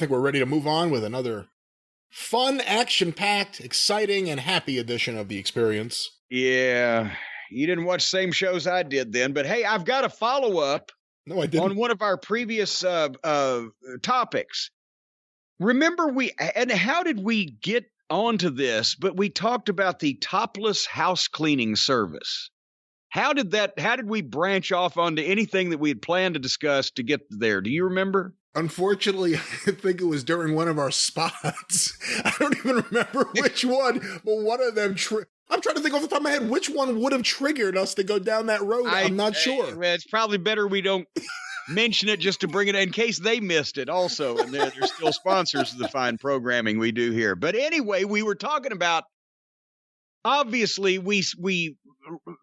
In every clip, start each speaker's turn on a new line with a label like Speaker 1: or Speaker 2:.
Speaker 1: think we're ready to move on with another fun, action-packed, exciting, and happy edition of The Experience.
Speaker 2: Yeah, you didn't watch the same shows I did then, but hey, I've got a follow-up
Speaker 1: No, I didn't.
Speaker 2: on one of our previous topics. Remember and how did we get onto this? But we talked about the topless house cleaning service. How did we branch off onto anything that we had planned to discuss to get there? Do you remember?
Speaker 1: Unfortunately, I think it was during one of our spots. I don't even remember which one, but one of them, I'm trying to think off the top of my head, which one would have triggered us to go down that road. I'm not sure.
Speaker 2: It's probably better we don't mention it just to bring it in case they missed it also. And they're still sponsors of the fine programming we do here. But anyway, we were talking about, obviously, we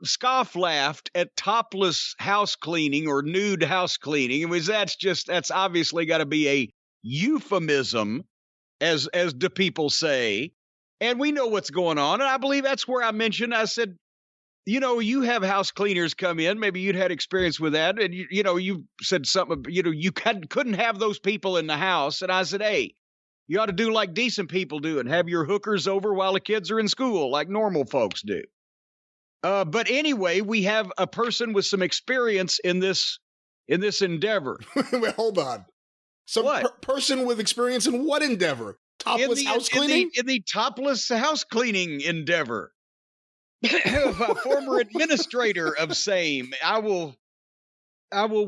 Speaker 2: scoff laughed at topless house cleaning or nude house cleaning. That's obviously got to be a euphemism, as do people say. And we know what's going on. And I believe that's where I said, you have house cleaners come in. Maybe you'd had experience with that. And, you said something, you couldn't have those people in the house. And I said, hey, you ought to do like decent people do and have your hookers over while the kids are in school, like normal folks do. But anyway, we have a person with some experience in this endeavor.
Speaker 1: Wait, hold on. Person with experience in what endeavor? Topless house cleaning?
Speaker 2: In the topless house cleaning endeavor. A former administrator of same. I will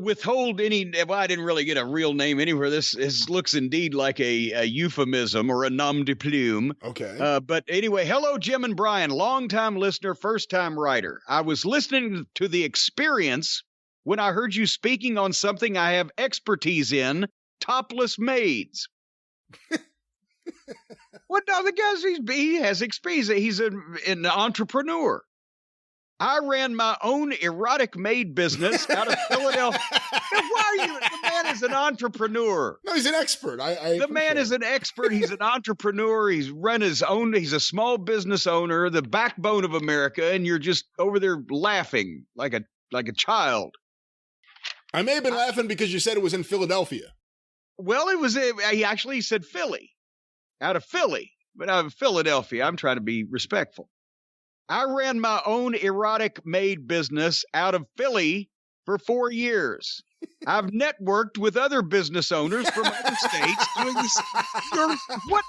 Speaker 2: withhold any. Well, I didn't really get a real name anywhere. This looks indeed like a euphemism or a nom de plume.
Speaker 1: Okay.
Speaker 2: But anyway, hello, Jim and Brian, longtime listener, first-time writer. I was listening to The Experience when I heard you speaking on something I have expertise in: topless maids. What now? The guy, he has experience. He's an entrepreneur. I ran my own erotic maid business out of Philadelphia. Why are you? The man is an entrepreneur.
Speaker 1: No, he's an expert.
Speaker 2: The man is an expert. He's an entrepreneur. He's run his own. He's a small business owner, the backbone of America, and you're just over there laughing like a child.
Speaker 1: I may have been laughing because you said it was in Philadelphia.
Speaker 2: Well, he actually said Philly, out of Philly, but out of Philadelphia. I'm trying to be respectful. I ran my own erotic maid business out of Philly for 4 years. I've networked with other business owners from other states doing this. What?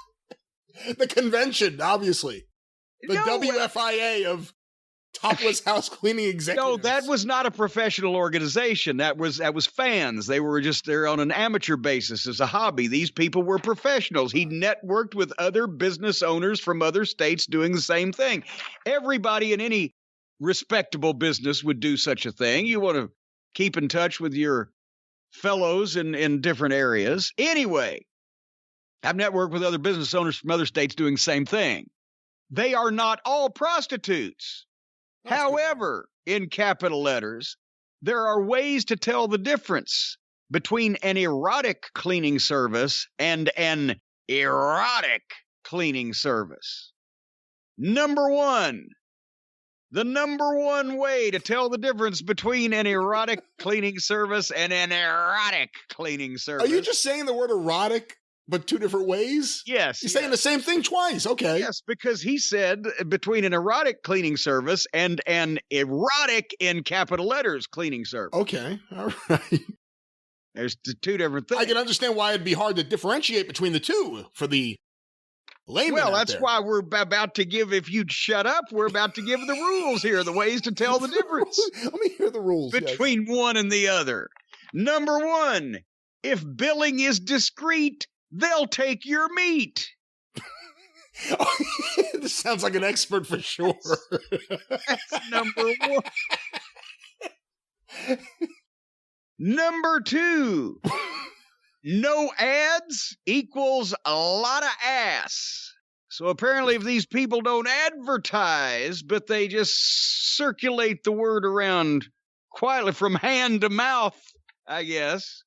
Speaker 1: The convention, obviously. The WFIA of topless house cleaning executives.
Speaker 2: No, that was not a professional organization. That was fans. They were just there on an amateur basis as a hobby. These people were professionals. He networked with other business owners from other states doing the same thing. Everybody in any respectable business would do such a thing. You want to keep in touch with your fellows in different areas. Anyway, I've networked with other business owners from other states doing the same thing. They are not all prostitutes. However, in capital letters, there are ways to tell the difference between an erotic cleaning service and an erotic cleaning service. Number one, the number one way to tell the difference between an erotic cleaning service and an erotic cleaning service.
Speaker 1: Are you just saying the word erotic, but two different ways?
Speaker 2: Yes.
Speaker 1: You're saying the same thing twice. Okay.
Speaker 2: Yes, because he said between an erotic cleaning service and an erotic in capital letters cleaning service.
Speaker 1: Okay. All right.
Speaker 2: There's two different things.
Speaker 1: I can understand why it'd be hard to differentiate between the two for the layman.
Speaker 2: Well, that's why we're about to give, if you'd shut up, we're about to give the rules here, the ways to tell the difference.
Speaker 1: Let me hear the rules.
Speaker 2: Between one and the other. Number one, if billing is discreet, they'll take your meat.
Speaker 1: This sounds like an expert for sure.
Speaker 2: That's number one. Number two, no ads equals a lot of ass. So apparently if these people don't advertise, but they just circulate the word around quietly from hand to mouth, I guess.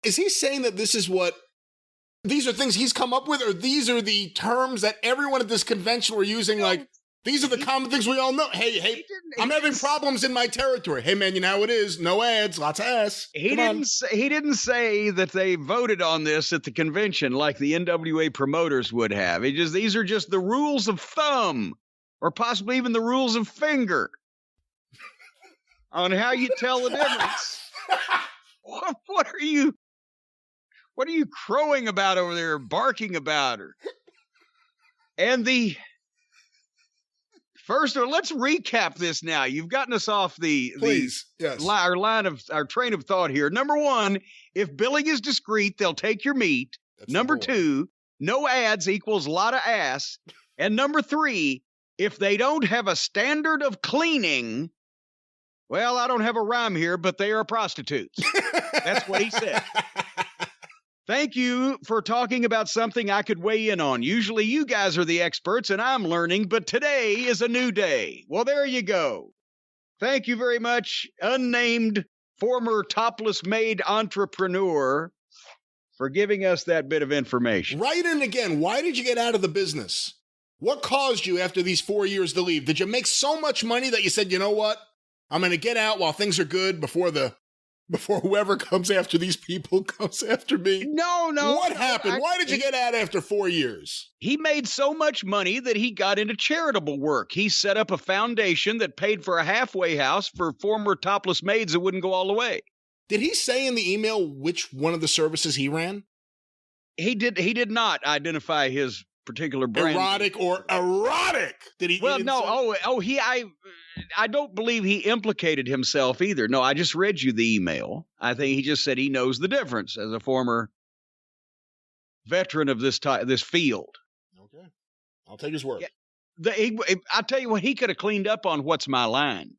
Speaker 1: Is he saying that these are things he's come up with, or these are the terms that everyone at this convention were using, like These are the common things we all know. Hey, I'm having problems in my territory. Hey, man, you know how it is. No ads, lots of ass.
Speaker 2: He didn't say that they voted on this at the convention like the NWA promoters would have. These are just the rules of thumb, or possibly even the rules of finger, on how you tell the difference. What are you crowing about over there, barking about her? And first, let's recap this now. You've gotten us off our train of thought here. Number one, if billing is discreet, they'll take your meat. That's number two, no ads equals lot of ass. And number three, if they don't have a standard of cleaning, well, I don't have a rhyme here, but they are prostitutes. That's what he said. Thank you for talking about something I could weigh in on. Usually you guys are the experts and I'm learning, but today is a new day. Well, there you go. Thank you very much, unnamed former topless maid entrepreneur, for giving us that bit of information.
Speaker 1: Write in again. Why did you get out of the business? What caused you after these 4 years to leave? Did you make so much money that you said, you know what? I'm going to get out while things are good before whoever comes after these people comes after me?
Speaker 2: No.
Speaker 1: What happened? Why did you get out after 4 years?
Speaker 2: He made so much money that he got into charitable work. He set up a foundation that paid for a halfway house for former topless maids that wouldn't go all the way.
Speaker 1: Did he say in the email which one of the services he ran?
Speaker 2: He did not identify his particular brand.
Speaker 1: Erotic? Did he?
Speaker 2: Well, no. I don't believe he implicated himself either. No, I just read you the email. I think he just said he knows the difference as a former veteran of this field.
Speaker 1: Okay, I'll take his word.
Speaker 2: Yeah, I'll tell you what, he could have cleaned up on What's My Line.